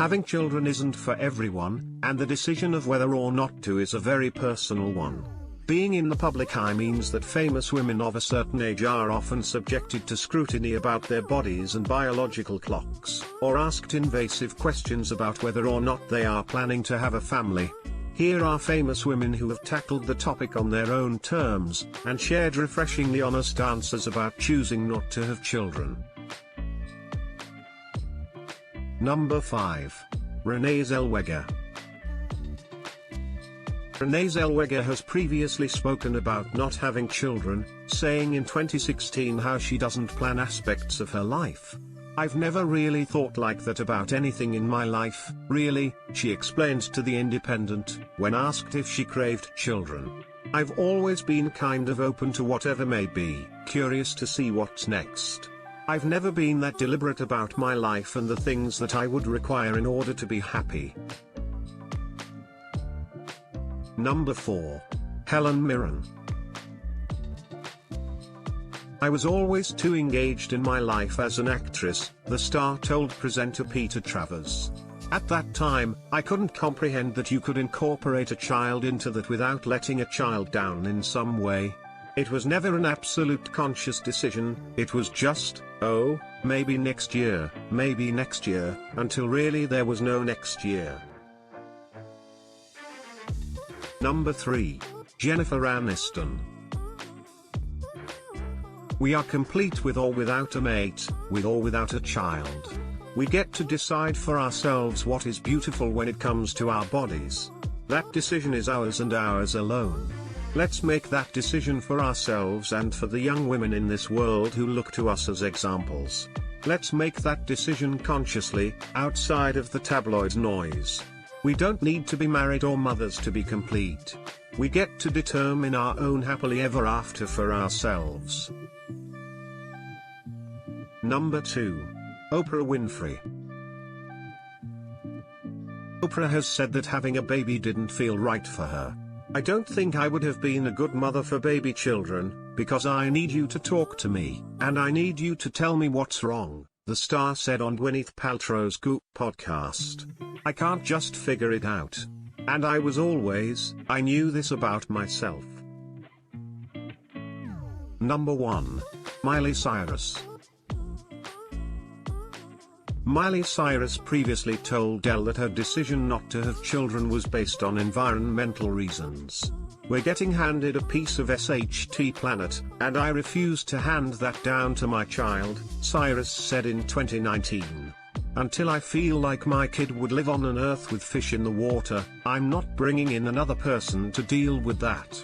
Having children isn't for everyone, and the decision of whether or not to is a very personal one. Being in the public eye means that famous women of a certain age are often subjected to scrutiny about their bodies and biological clocks, or asked invasive questions about whether or not they are planning to have a family. Here are famous women who have tackled the topic on their own terms, and shared refreshingly honest answers about choosing not to have children. Number 5. Renée Zellweger. Renée Zellweger has previously spoken about not having children, saying in 2016 how she doesn't plan aspects of her life. "I've never really thought like that about anything in my life, really," she explained to The Independent, when asked if she craved children. "I've always been kind of open to whatever may be, curious to see what's next. I've never been that deliberate about my life and the things that I would require in order to be happy." Number 4. Helen Mirren. "I was always too engaged in my life as an actress," the star told presenter Peter Travers. "At that time, I couldn't comprehend that you could incorporate a child into that without letting a child down in some way. It was never an absolute conscious decision, it was just, oh, maybe next year, until really there was no next year." Number 3. Jennifer Aniston. "We are complete with or without a mate, with or without a child. We get to decide for ourselves what is beautiful when it comes to our bodies. That decision is ours and ours alone. Let's make that decision for ourselves and for the young women in this world who look to us as examples. Let's make that decision consciously, outside of the tabloid noise. We don't need to be married or mothers to be complete. We get to determine our own happily ever after for ourselves." Number 2. Oprah Winfrey. Oprah has said that having a baby didn't feel right for her. "I don't think I would have been a good mother for baby children, because I need you to talk to me, and I need you to tell me what's wrong," the star said on Gwyneth Paltrow's Goop podcast. "I can't just figure it out. And I knew this about myself." Number 1. Miley Cyrus. Miley Cyrus previously told Elle that her decision not to have children was based on environmental reasons. "We're getting handed a piece of SHT planet, and I refuse to hand that down to my child," Cyrus said in 2019. "Until I feel like my kid would live on an earth with fish in the water, I'm not bringing in another person to deal with that."